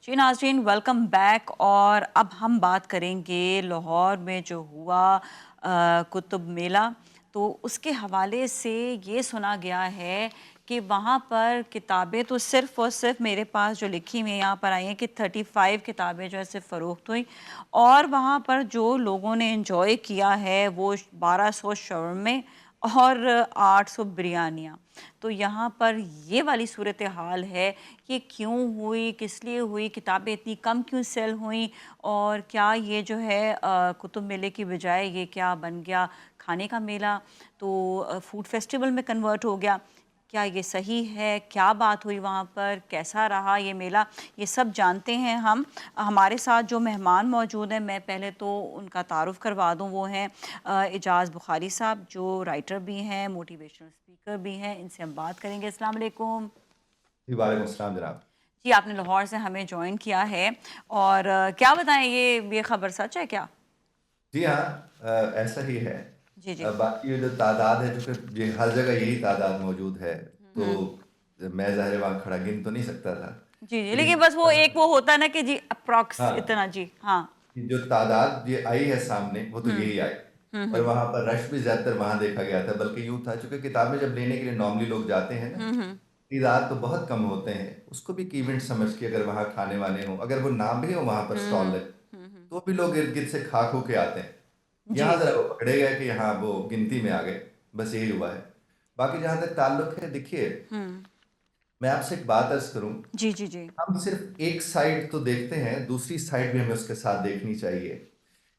जी नाज़रीन, welcome back. और अब हम बात करेंगे लाहौर में जो हुआ कुतुब मेला। तो उसके हवाले से ये सुना गया है कि वहाँ पर किताबें तो सिर्फ़ और सिर्फ मेरे पास जो लिखी हुई यहाँ पर आई हैं कि 35 किताबें जो है सिर्फ फ़रोख्त हुई। और वहाँ पर जो लोगों ने इंजॉय किया है वो 1200 शवरमे और 800 बिरयानियाँ। तो यहाँ पर ये वाली सूरत हाल है। ये क्यों हुई, किस लिए हुई, किताबें इतनी कम क्यों सेल हुई, और क्या ये जो है कुतुब मेले की बजाय ये क्या बन गया, खाने का मेला? तो फूड फेस्टिवल में कन्वर्ट हो गया। क्या ये सही है? क्या बात हुई वहाँ पर? कैसा रहा ये मेला? ये सब जानते हैं हम। हमारे साथ जो मेहमान मौजूद हैं, मैं पहले तो उनका तारुफ़ करवा दूँ। वो हैं एजाज़ बुखारी साहब, जो राइटर भी हैं, मोटिवेशनल स्पीकर भी हैं। इनसे हम बात करेंगे। अस्सलाम वालेकुम। जी, वालेकुम अस्सलाम जनाब। जी, आपने लाहौर से हमें जॉइन किया है। और क्या बताएँ, ये खबर सच है क्या? जी हाँ, ऐसा ही है। जी, जी। बाकी ये जो तादाद है, चूँकि ये हर जगह यही तादाद मौजूद है, तो हुँ। मैं ज़ाहिर है वहाँ खड़ा गिन तो नहीं सकता था। जी, जी। लेकिन लेकिन बस वो एक वो होता है ना कि जी अप्रॉक्स हाँ, इतना। जी, हाँ। कि जो तादाद ये आई है सामने, वो तो हुँ। यही आई। हुँ, और हुँ। वहाँ पर रश भी ज़्यादातर वहाँ देखा गया था, बल्कि यूँ था चूँकि किताबें जब लेने के लिए नॉर्मली लोग जाते हैं ना, हुँ, हुँ। तादाद तो बहुत कम होते हैं। उसको भी एक इवेंट समझ के अगर वहाँ खाने वाले हों, अगर वो ना भी हो वहाँ पर स्टॉल हुँ। लगे, हुँ, हुँ। तो भी लोग इर्द-गिर्द से खा-खू के आते हैं। यहाँ जी। ज़रा वो पकड़े गए कि यहाँ वो गिनती में आ गए, बस यही हुआ है। बाकी जहाँ तक ताल्लुक है, देखिए, हुँ। मैं आपसे एक बात अर्ज़ करूँ, जी, जी, जी। हम सिर्फ़ एक साइड तो देखते हैं, दूसरी साइड भी हमें उसके साथ देखनी चाहिए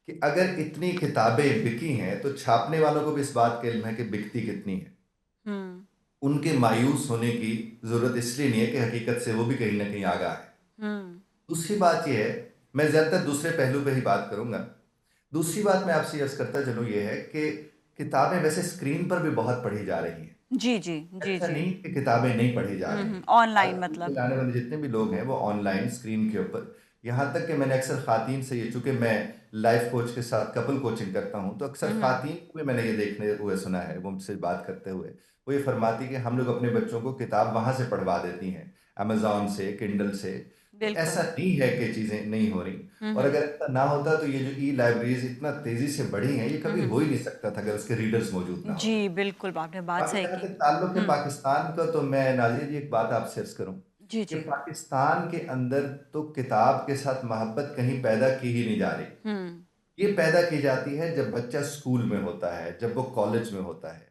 कि अगर इतनी किताबें बिकी हैं, तो छापने वालों को भी इस बात का इल्म है कि बिकती कितनी है। हुँ। उनके मायूस होने की ज़रूरत इसलिए नहीं है कि हकीकत से वो भी कहीं न कहीं आगाह है। हुँ। दूसरी बात ये है, मैं ज़्यादातर दूसरे पहलू पे ही बात करूँगा। दूसरी बात मैं आपसे अर्ज़ करता चलूँ ये है कि किताबें वैसे स्क्रीन पर भी बहुत पढ़ी जा रही हैं। जी, जी। जी, ऐसा जी। नहीं कि किताबें नहीं पढ़ी जा हुँ, रही हुँ। हैं। ऑनलाइन आजकल मतलब। चलाने वाले जितने भी लोग हैं वो ऑनलाइन स्क्रीन के ऊपर, यहाँ तक कि मैंने अक्सर ख़वातीन से ये, चूँकि मैं लाइफ़ कोच के साथ कपल कोचिंग करता हूँ, तो अक्सर हुँ, हुँ। ख़वातीन को भी मैंने ये देखने हुए सुना है, वो मुझसे बात करते हुए। वो ये फरमाती कि हम लोग अपने बच्चों को किताब वहाँ से पढ़वा देती हैं, अमेज़न से, किंडल से। तो ऐसा बिल्कुल। नहीं है कि चीज़ें नहीं हो रही। हुँ, और हुँ। अगर ऐसा ना होता तो ये जो ई-लाइब्रेरीज़ इतना तेज़ी से बढ़ी हैं, ये हुँ, कभी हुँ। हो ही नहीं सकता था अगर उसके रीडर्स मौजूद ना जी, होते। बिल्कुल, आपने बात बाकी सही जहाँ की। तक ताल्लुक है हुँ। पाकिस्तान का, तो मैं नाज़िर जी एक बात आपसे अर्ज़ करूँ जी, कि जी। पाकिस्तान के अंदर तो किताब के साथ मोहब्बत कहीं पैदा की ही नहीं जा रही। हुँ। ये पैदा की जाती है जब बच्चा स्कूल में होता है, जब वो कॉलेज में होता है।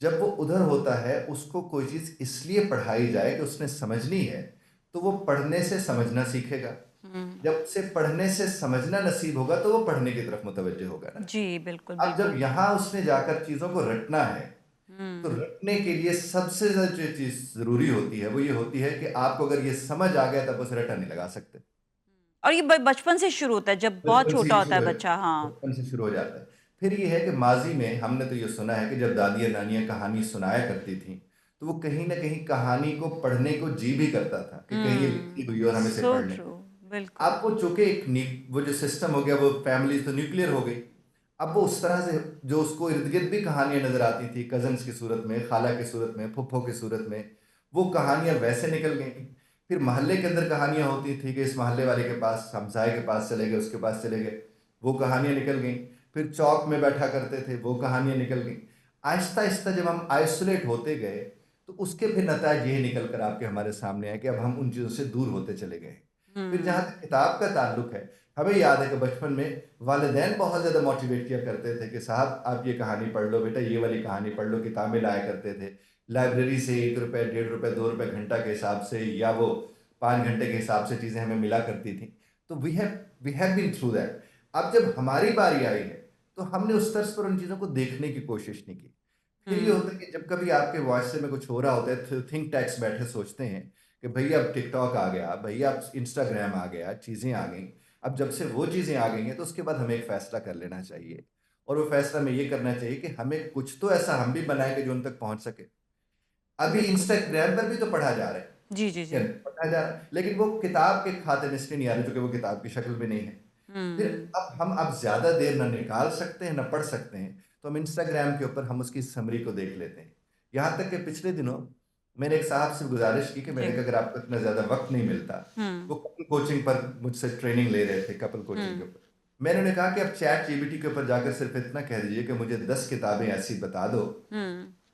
जब वो उधर होता है, उसको कोई चीज़ इसलिए पढ़ाई जाए कि उसने समझनी है, तो वो पढ़ने से समझना सीखेगा। हुँ। जब उसे पढ़ने से समझना नसीब होगा, तो वो पढ़ने की तरफ मुतवज्जो होगा ना। जी, बिल्कुल, अब जब बिल्कुल। यहाँ उसने जाकर चीज़ों को रटना है, तो हुँ। रटने के लिए सबसे ज़्यादा जो चीज़ ज़रूरी होती है, वो ये होती है कि आपको अगर ये समझ आ गया, तब उसे रटा नहीं लगा सकते। और ये ब बचपन से शुरू होता है, जब बहुत बचपन से छोटा ही होता है शुरू है, बच्चा। हाँ। बचपन से शुरू हो जाता है। फिर ये है कि माज़ी में हमने तो ये सुना है कि जब दादियाँ-नानियाँ कहानी सुनाया करती थीं, तो वो कहीं न कहीं कहानी को पढ़ने को जी भी करता था कि कहीं ये लिखी हुई है और हम इसे सो पढ़ लें। ट्रू। बिल्कुल। अब वो चूँकि एक न्यू वो जो सिस्टम हो गया, वो फैमिली तो न्यूक्लियर हो गई। अब वो उस तरह से जो उसको इर्द-गिर्द भी कहानियाँ नज़र आती थी, कज़िन्स की सूरत में, खाला की सूरत में, फूफो की सूरत में, वो कहानियाँ वैसे निकल गईं। फिर मोहल्ले के अंदर कहानियाँ होती थी कि इस मोहल्ले वाले के पास, हमसाये के पास चले गए, उसके पास चले गए, वो कहानियाँ निकल गईं। फिर चौक में बैठा करते थे, वो कहानियाँ निकल गईं। आहिस्ता-आहिस्ता जब हम आइसोलेट होते गए, तो उसके फिर नताइज यही निकल कर आपके हमारे सामने आए कि अब हम उन चीज़ों से दूर होते चले गए। फिर जहाँ हुँ। तक किताब का ताल्लुक है, हमें याद है कि बचपन में वालिदैन बहुत ज़्यादा मोटिवेट किया करते थे कि साहब आप ये कहानी पढ़ लो बेटा, ये वाली कहानी पढ़ लो, किताबें लाया करते थे। लाइब्रेरी से ₹1, ₹1.5, ₹2 घंटा के हिसाब से, या वो 5 घंटे के हिसाब से चीज़ें हमें मिला करती थीं। तो we have been through that. अब जब हमारी बारी आई है, तो हमने उस तर्ज पर उन चीज़ों को देखने की कोशिश नहीं की। फिर ये हुँ। होता है कि जब कभी आपके मुआशरे में कुछ हो रहा होता है, थिंक टैंक्स बैठे सोचते हैं कि भैया अब टिकटॉक आ गया, भैया अब इंस्टाग्राम आ गया, चीज़ें आ गईं। अब जब से वो चीज़ें आ गई हैं, तो उसके बाद हमें एक फ़ैसला कर लेना चाहिए। और वो फ़ैसला हमें ये करना चाहिए कि हमें कुछ तो ऐसा हम भी बनाएँ कि जो उन तक पहुँच सके। अभी बिल्कुल। इंस्टाग्राम पर भी तो पढ़ा जा रहा है, जी, जी, ठीक जी। है? पढ़ा जा रहा है, लेकिन वो किताब के खाते में इसलिए नहीं आ रही क्योंकि वो किताब की शक्ल में नहीं है। फिर हुँ। अब ज़्यादा देर ना निकाल सकते हैं, ना पढ़ सकते हैं, तो हम इंस्टाग्राम के ऊपर हम उसकी समरी को देख लेते हैं। यहाँ तक कि पिछले दिनों मैंने एक साहब से गुजारिश की कि जी। मैंने कहा अगर आपको इतना ज़्यादा वक्त नहीं मिलता, हुँ, वो कपल कोचिंग पर मुझसे ट्रेनिंग ले रहे थे, कपल कोचिंग के हुँ, ऊपर। मैंने उन्हें कहा कि आप चैट जीपीटी के ऊपर जाकर सिर्फ इतना कह दीजिए कि मुझे 10 किताबें ऐसी बता दो हुँ।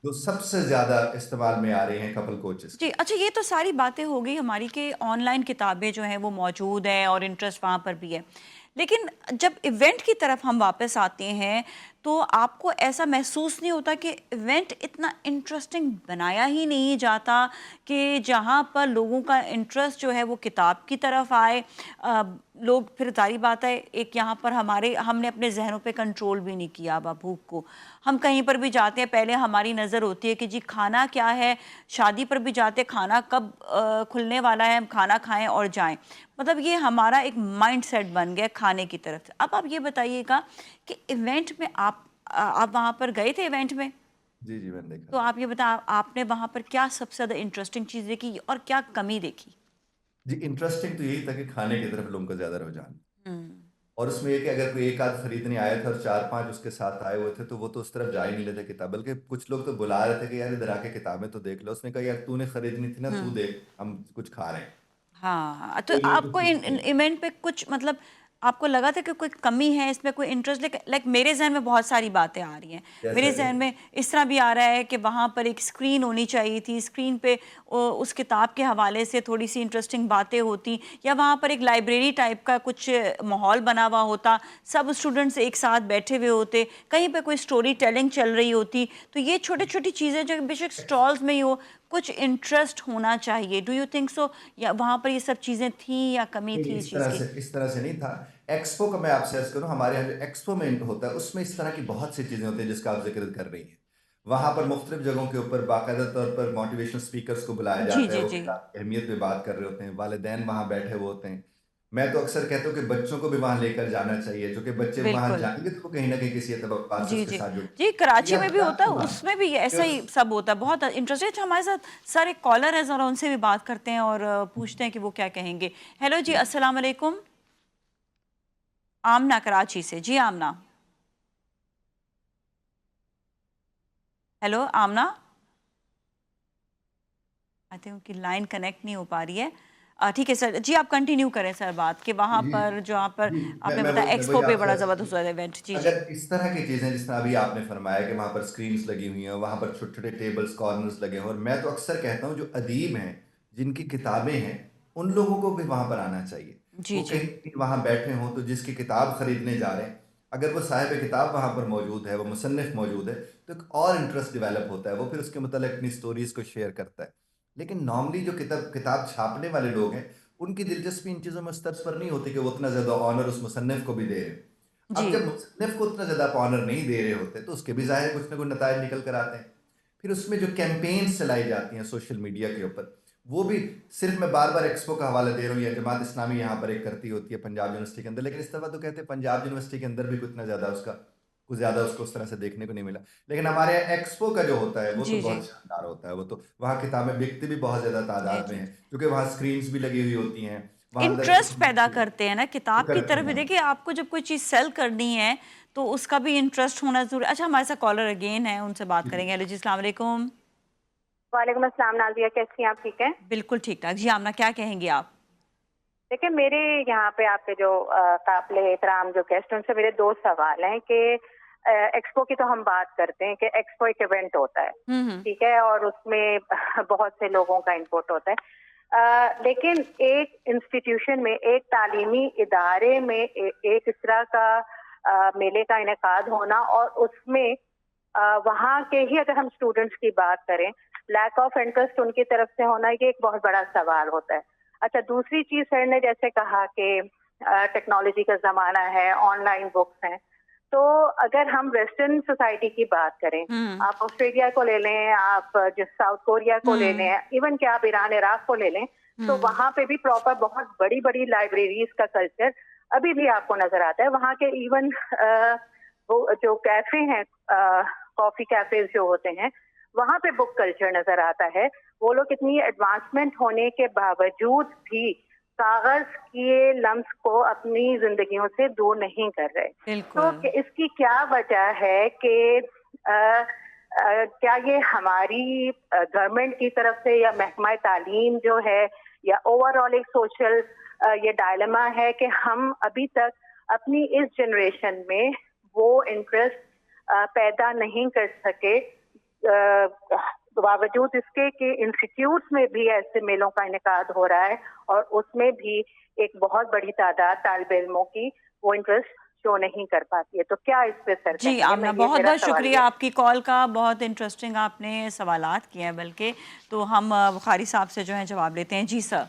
जो सबसे ज़्यादा इस्तेमाल में आ रही हैं कपल कोचेस जी, की। अच्छा ये तो सारी बातें हो गई हमारी कि ऑनलाइन किताबें जो हैं वो मौजूद हैं और इंटरेस्ट वहाँ पर भी है। लेकिन जब इवेंट की तरफ हम वापस आते हैं, तो आपको ऐसा महसूस नहीं होता कि इवेंट इतना इंटरेस्टिंग बनाया ही नहीं जाता कि जहाँ पर लोगों का इंटरेस्ट जो है वो किताब की तरफ आए? अ, लोग फिर ज़ाहिर बात है एक यहाँ पर हमने अपने ज़हनों पे कंट्रोल भी नहीं किया अब भूख को। हम कहीं पर भी जाते हैं पहले हमारी नज़र होती है कि जी खाना क्या है, शादी पर भी जाते खाना कब खुलने वाला है, हम खाना खाएँ और जाएँ। मतलब ये हमारा एक माइंडसेट बन गया खाने की तरफ से। अब आप ये बताइएगा कि इवेंट में आप वहाँ पर गए थे इवेंट में? जी, जी, मैंने देखा तो था। आप ये आपने वहाँ पर क्या सबसे ज़्यादा इंटरेस्टिंग चीज़ देखी और क्या कमी देखी? जी, इंटरेस्टिंग तो यही था कि खाने की तरफ लोगों का ज़्यादा रुझान। हुँ। और उसमें ये कि अगर कोई एक आध खरीदने आया था और 4-5 उसके साथ आए हुए थे, तो वो तो उस तरफ जा ही नहीं लेते किताब, बल्कि कुछ लोग तो बुला रहे थे कि यार इधर आके किताबें तो देख लो। उसने कहा यार तूने खरीदनी थी ना, हुँ। तू देख, हम कुछ खा रहे हैं। हाँ, तो कोई नहीं कुछ आपको इन इन नहीं। इवेंट पे कुछ मतलब आपको लगा था कि कोई कमी है इसमें, कोई इंटरेस्ट लाइक मेरे ज़हन में बहुत सारी बातें आ रही हैं। जैसा मेरे कि ज़हन में इस तरह भी आ रहा है कि वहाँ पर एक स्क्रीन होनी चाहिए थी, स्क्रीन पे उस किताब के हवाले से थोड़ी-सी इंटरेस्टिंग बातें होती या वहाँ पर एक लाइब्रेरी टाइप का कुछ माहौल बना हुआ होता, सब स्टूडेंट्स एक साथ बैठे हुए होते, कहीं पे कोई स्टोरी टेलिंग चल रही होती। तो ये छोटी-छोटी चीज़ें जो बेशक स्टॉल्स में ही हो, कुछ इंटरेस्ट होना चाहिए। Do you think so? या वहाँ पर ये सब चीज़ें थी या कमी नहीं, थी इस चीज़ की? इस तरह से नहीं था। एक्सपो का मैं आपसे अर्ज़ करूँ, हमारे यहाँ जो एक्सपो में होता है, उसमें इस तरह की बहुत सी चीज़ें होती हैं जिसका आप ज़िक्र कर रही हैं। वहाँ पर मुख्तलिफ़ जगहों के ऊपर बाकायदा तौर पर मोटिवेशनल स्पीकर्स को बुलाया जी, जाता है, जी, वो जी। किताब की अहमियत पे बात कर रहे होते हैं, वालिदैन वहाँ बैठे हुए होते हैं। मैं तो अक्सर कहता हूँ कि बच्चों को भी वहाँ लेकर जाना चाहिए, चूँकि बच्चे वहाँ बिल्कुल। जाएँगे तो वो कहीं न कहीं किसी एतबार से जी, उसके जी। साथ जुड़ जी, ये कराची आप में भी होता है, जानते हो उसमें भी कि ऐसा उस ही सब होता है। बहुत इंटरेस्टिंग। अच्छा हमारे साथ सर एक कॉलर है, ज़रा उनसे भी बात करते हैं और पूछते हैं कि वो क्या कहेंगे। हेलो जी, जी। अस्सलाम वालेकुम। आमना कराची से। जी, Amna. Hello, Amna? I think उनकी लाइन कनेक्ट नहीं हो पा रही है। ठीक है सर, जी आप कंटिन्यू करें सर बात कि वहाँ जी, पर जहाँ पर जी, आपने बताया मैं वही एक्सपो पे आपसे बड़ा अर्ज़ ज़बरदस्त करूँ। हुआ था इवेंट। जी, जी। अगर इस तरह की चीज़ें जिस तरह अभी आपने फरमाया कि वहाँ पर स्क्रीन्स लगी हुई हैं, वहाँ पर छोटे-छोटे टेबल्स, कॉर्नर्स लगे हैं, और मैं तो अक्सर कहता हूँ जो अदीब हैं, जिनकी किताबें हैं, उन लोगों को भी वहाँ पर आना चाहिए। जी, वो जी। कहीं भी वहाँ बैठे हों, तो जिसकी किताब खरीदने जा रहे हैं, अगर वो साहिब किताब वहाँ पर मौजूद है, वो मुसन्निफ़ मौजूद है, तो एक और इंटरेस्ट डेवलप होता है। वो फिर उसके मुतालिक अपनी स्टोरीज़ को शेयर करता है। लेकिन नॉर्मली जो किताब छापने वाले लोग हैं, उनकी दिलचस्पी इन चीज़ों में उस तर्ज पर नहीं होती कि वो उतना ज़्यादा ऑनर उस मुसन्निफ़ को भी दे रहे हैं। जी। अब जब मुसन्निफ़ को उतना ज़्यादा आप ऑनर नहीं दे रहे होते, तो उसके भी ज़ाहिर कुछ ना कुछ नताइज निकल कर आते हैं। फिर उसमें जो कैंपेन्स चलाई जाती हैं सोशल मीडिया के ऊपर, वो भी सिर्फ़ मैं बार-बार एक्सपो का हवाला दे रहा हूँ या जमात इस्लामी यहाँ पर एक करती होती है पंजाब यूनिवर्सिटी के अंदर, लेकिन इस दफ़ा तो कहते हैं पंजाब यूनिवर्सिटी के अंदर भी कुछ ज़्यादा उसको उस तरह से देखने को नहीं मिला। लेकिन हमारे यहाँ एक्सपो का जो होता है, वो तो जी, जी। बहुत शानदार होता है। वो तो वहाँ किताबें बिकती भी बहुत ज़्यादा जी, तादाद में जी। हैं, क्योंकि वहाँ स्क्रीन्स भी लगी हुई होती हैं, वहाँ अंदर इंटरेस्ट पैदा छोटी-छोटी करते हैं ना वो किताब की करती तरफ भी। हैं। देखिए आपको जब कोई चीज़ सेल करनी है तो उसका भी इंटरेस्ट होना ज़रूरी है। अच्छा हमारे साथ कॉलर अगेन है, उनसे बात जी। करेंगे। हेलो जी, अस्सलाम वालेकुम। वालेकुम अस्सलाम नाज़िया, कैसी हैं आप? ठीक हैं? बिल्कुल ठीक-ठाक। जी, आमना क्या कहेंगी आप? देखिए मेरे यहाँ पे आपके जो काबिले एहतराम जो गेस्ट हैं उनसे मेरे 2 सवाल हैं कि एक्सपो की तो हम बात करते हैं कि एक्सपो एक इवेंट होता है, हुँ, हुँ। ठीक है? और उसमें बहुत से लोगों का इनपुट होता है। लेकिन एक इंस्टीट्यूशन में, एक तालीमी इदारे में एक इस तरह का मेले का इनेकाद होना और उसमें वहाँ के ही अगर हम स्टूडेंट्स की बात करें, लैक ऑफ इंटरेस्ट उनकी तरफ से होना ये एक बहुत बड़ा सवाल होता है। अच्छा दूसरी चीज़ सर ने जैसे कहा कि टेक्नोलॉजी का ज़माना है, ऑनलाइन बुक्स हैं, तो अगर हम वेस्टर्न सोसाइटी की बात करें, हुँ, आप ऑस्ट्रेलिया को ले लें, आप जो साउथ कोरिया को ले हुँ, लें, इवन कि आप ईरान, इराक को ले लें, तो हुँ। वहाँ पे भी प्रॉपर बहुत बड़ी-बड़ी लाइब्रेरीज़ का कल्चर अभी भी आपको नज़र आता है। वहाँ के इवन वो जो कैफ़े हैं कॉफ़ी कैफ़ेज़ जो होते हैं, वहाँ पे बुक कल्चर नज़र आता है। वो लोग इतनी एडवांसमेंट होने के बावजूद भी कागज़ के लम्स को अपनी ज़िंदगियों से दूर नहीं कर रहे। तो बिल्कुल। इसकी क्या वजह है कि अ, क्या ये हमारी गवर्नमेंट की तरफ से या महकमा तालीम जो है या ओवरऑल एक सोशल ये डायलेमा है कि हम अभी तक अपनी इस जनरेशन में वो इंटरेस्ट पैदा नहीं कर सके, बावजूद इसके कि इंस्टीट्यूट्स में भी ऐसे मेलों का इनेकाद हो रहा है और उसमें भी एक बहुत बड़ी तादाद तालिब इल्मों की वो इंटरेस्ट शो नहीं कर पाती है। तो क्या इस पे सर जी कहेंगे? आमना, ये बहुत मेरा बहुत सवाल शुक्रिया है। आपकी कॉल का, बहुत इंटरेस्टिंग आपने सवालात किए हैं। बल्कि तो हम बुखारी साहब से जो है जवाब लेते हैं। जी सर।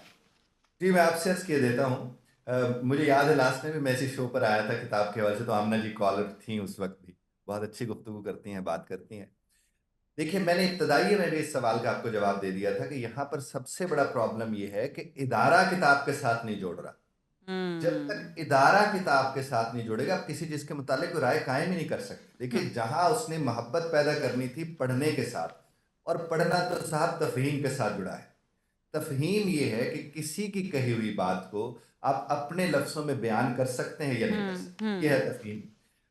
जी, मैं आपसे अर्ज़ किए देता हूँ। मुझे याद है लास्ट में भी मैं इसी शो पर आया था किताब के हवाले से, तो आमना जी कॉलर थीं उस वक्त भी। बहुत अच्छी गुफ्तगू करती हैं, बात करती हैं। देखिए, मैंने इब्तदाइये में भी इस सवाल का आपको जवाब दे दिया था कि यहाँ पर सबसे बड़ा प्रॉब्लम ये है कि इदारा किताब के साथ नहीं जोड़ रहा। जब तक हम्म। इदारा किताब के साथ नहीं जुड़ेगा, आप किसी चीज़ के मुतालिक कोई राय कायम ही नहीं कर सकते। देखिए, जहाँ उसने मोहब्बत पैदा करनी थी पढ़ने के साथ, और पढ़ना तो साहब तफ़हीम के साथ जुड़ा है। तफ़हीम ये है कि किसी की कही हुई बात को आप अपने लफ्ज़ों में बयान कर सकते हैं या नहीं कर सकते, ये है तफ़हीम।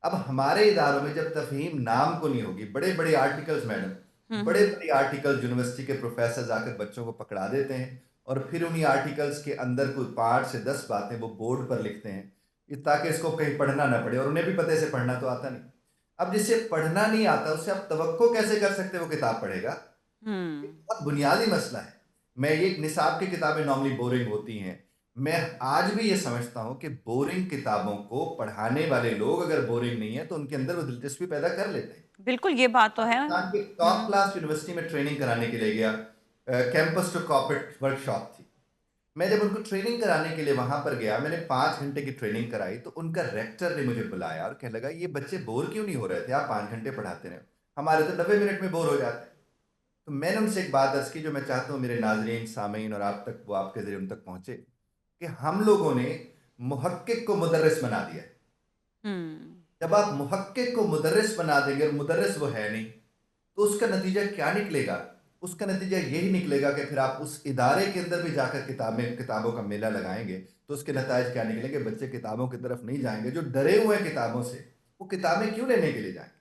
अब हमारे इदारों में जब तफ़हीम नाम को नहीं होगी, बड़े-बड़े आर्टिकल्स मैडम, बड़े-बड़े आर्टिकल्स यूनिवर्सिटी के प्रोफ़ेसर्स आकर बच्चों को पकड़ा देते हैं और फिर उन्हीं आर्टिकल्स के अंदर कोई 5 से 10 बातें वो बोर्ड पर लिखते हैं, ये ताकि इसको कहीं पढ़ना ना पड़े, और उन्हें भी पता है इसे पढ़ना तो आता नहीं। अब जिसे पढ़ना नहीं आता, उससे आप तवक्को कैसे कर सकते हैं वो किताब पढ़ेगा? ये हम्म। बहुत बुनियादी मसला है। मैं ये निसाब की किताबें नॉर्मली बोरिंग होती हैं। मैं आज भी ये समझता हूँ कि बोरिंग किताबों को पढ़ाने वाले लोग अगर बोरिंग नहीं है तो उनके अंदर वो दिलचस्पी पैदा कर लेते हैं। बिल्कुल ये बात तो है। पाकिस्तान की टॉप क्लास यूनिवर्सिटी में ट्रेनिंग कराने के लिए गया, कैंपस टू कॉर्पोरेट वर्कशॉप थी। मैं जब उनको ट्रेनिंग कराने के लिए वहां पर गया, मैंने 5 घंटे की ट्रेनिंग कराई, तो उनका रेक्टर ने मुझे बुलाया और कहने लगा, ये बच्चे बोर क्यों नहीं हो रहे थे? आप 5 घंटे पढ़ाते रहे, हमारे तो 90 मिनट में बोर हो जाते हैं। तो मैंने उनसे एक बात अर्ज़ की जो मैं चाहता हूँ मेरे नाज़रीन, सामीन और आप तक, वो आपके ज़रिए उन तक पहुँचे, कि हम लोगों ने मुहक्किक को मुदर्रिस बना दिया है। हम्म। जब आप मुहक्किक को मुदर्रिस बना देंगे और मुदर्रिस वो है नहीं, तो उसका नतीजा क्या निकलेगा? उसका नतीजा यही निकलेगा कि फिर आप उस इदारे के अंदर भी जाकर किताबों का मेला लगाएँगे, तो उसके नताइज क्या निकलेंगे? बच्चे किताबों की तरफ नहीं जाएँगे। जो डरे हुए हैं किताबों से, वो किताबें क्यों लेने के लिए जाएँगे?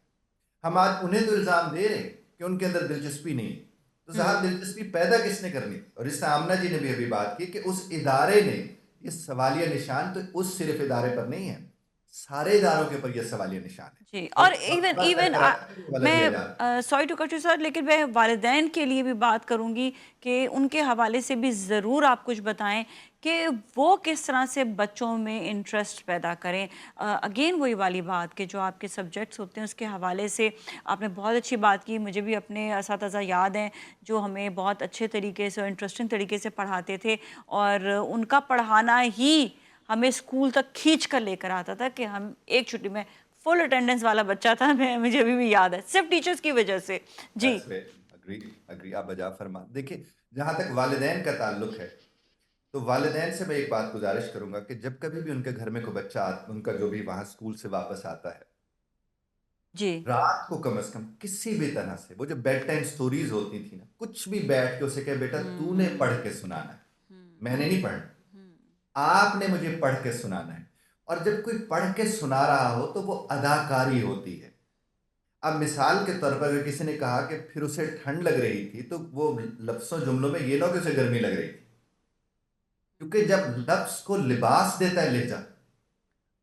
हम आज उन्हें तो इल्ज़ाम दे रहे हैं कि उनके अंदर दिलचस्पी नहीं है। तो साहब, दिलचस्पी पैदा किसने करनी थी? और इससे आमना जी ने भी अभी बात की कि उस इदारे ने, ये सवालिया निशान तो उस सिर्फ इदारे पर नहीं है, सारे इदारों के ऊपर ये सवालिया निशान है। जी, और और इवन वक्त इवन कराची को हवाला दिया जा रहा है। मैं sorry to cut you sir, लेकिन मैं वालिदैन के लिए भी बात करूंगी कि उनके हवाले से भी ज़रूर आप कुछ बताएं कि वो किस तरह से बच्चों में इंटरेस्ट पैदा करें। अगेन वही वाली बात कि जो आपके सब्जेक्ट्स होते हैं उसके हवाले से आपने बहुत अच्छी बात की। मुझे भी अपने असातिज़ा याद हैं जो हमें बहुत अच्छे तरीके से और इंटरेस्टिंग तरीके से पढ़ाते थे, और उनका पढ़ाना ही हमें स्कूल तक खींच कर लेकर आता था कि हम एक छुट्टी में फुल अटेंडेंस वाला बच्चा था मैं, मुझे अभी भी याद है, सिर्फ टीचर्स की वजह से। जी। दैट्स राइट, एग्री, एग्री, आप बजा फरमा। देखिए, जहाँ तक वालिदैन का ताल्लुक है, तो वालिदैन से मैं एक बात गुजारिश करूंगा कि जब कभी भी उनके घर में कोई बच्चा उनका जो भी वहां स्कूल से वापस आता है, जी। रात को कम से कम किसी भी तरह से, वो जो बेड टाइम स्टोरीज होती थी ना, कुछ भी बैठ के उसे कहे, बेटा तूने पढ़ के सुनाना है, मैंने नहीं पढ़ना, आपने मुझे पढ़ के सुनाना है। और जब कोई पढ़ के सुना रहा हो तो वो अदाकारी होती है। अब मिसाल के तौर पर अगर किसी ने कहा कि फिर उसे ठंड लग रही थी, तो वो लफ्ज़ों जुमलों में ये ना हो कि उसे गर्मी लग रही थी, क्योंकि जब लफ्ज़ को लिबास देता है लहजा,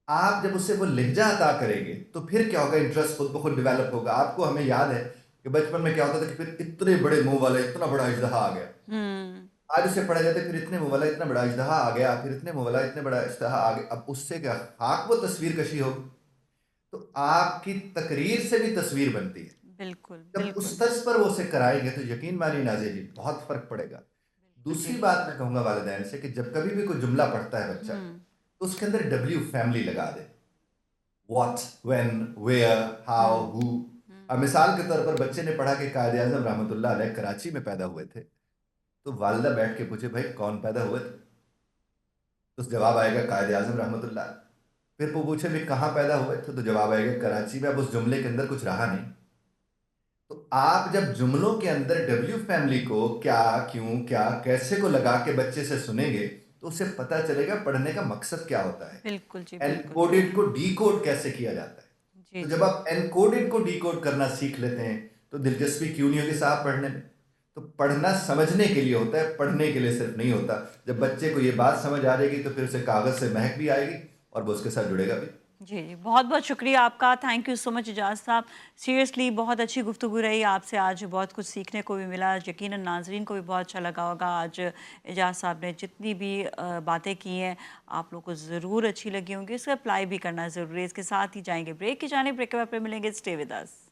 आप जब उसे वो लहजा अता करेंगे तो फिर क्या होगा? इंटरेस्ट खुद ब खुद डेवलप होगा। आपको, हमें याद है कि बचपन में क्या होता था कि फिर इतने बड़े मुंह वाला इतना बड़ा इजदहा आ गया, हम्म। आज उसे पढ़ा जाता है, फिर इतने मुंह वाला इतना बड़ा इजदहा आ गया, फिर इतने मुंह वाला इतने बड़ा इजदहा आ गया। अब उससे क्या खाक वो तस्वीर कशी होगी? तो आपकी तकरीर से भी तस्वीर बनती है। बिल्कुल जब बिल्कुल। उस तर्ज पर वो उसे कराएंगे तो यकीन मानिए नाज़िर जी, बहुत फर्क पड़ेगा। बिल्कुल दूसरी जी। बात मैं कहूंगा वालिदैन से कि जब कभी भी कोई जुमला पढ़ता है बच्चा, तो उसके अंदर डब्ल्यू फैमिली लगा दे। What, when, where, how, who. अब मिसाल के तौर पर बच्चे ने पढ़ा कि कायद आजम रहमतुल्लाह अलैह कराची में पैदा हुए थे, तो वालिदा बैठ के पूछे, भाई कौन पैदा हुए थे? तो जवाब आएगा कायद आजम रहमतुल्लाह। फिर वो पूछे भी कहाँ पैदा हुए थे, तो जवाब आएगा कराची में। अब उस जुमले के अंदर कुछ रहा नहीं। तो आप जब जुमलों के अंदर डब्ल्यू फैमिली को क्या, क्यों, क्या, कैसे को लगा के बच्चे से सुनेंगे, तो उसे पता चलेगा पढ़ने का मकसद क्या होता है, बिल्कुल जी। बिल्कुल। एनकोडेड को डीकोड कैसे किया जाता है। जी तो जी। जब आप एनकोडेड को डीकोड करना सीख लेते हैं, तो दिलचस्पी क्यों नहीं होगी साहब पढ़ने में? तो पढ़ना समझने के लिए होता है, पढ़ने के लिए सिर्फ नहीं होता। जब बच्चे को ये बात समझ आ जाएगी तो फिर उसे कागज़ से महक भी आएगी और वो उसके साथ जुड़ेगा भी। जी, जी। बहुत-बहुत शुक्रिया आपका। Thank you so much Ejaz साहब। सीरियसली बहुत अच्छी गुफ्तगू रही आपसे आज, बहुत कुछ सीखने को भी मिला। यकीनन नाज़रीन को भी बहुत अच्छा लगा होगा आज इजाज़ साहब ने जितनी भी बातें की हैं, आप लोगों को ज़रूर अच्छी लगी होंगी। इसे अप्लाई भी करना ज़रूरी है। इसके साथ ही जाएँगे ब्रेक की जानिब। ब्रेक के बाद फिर मिलेंगे। Stay with us.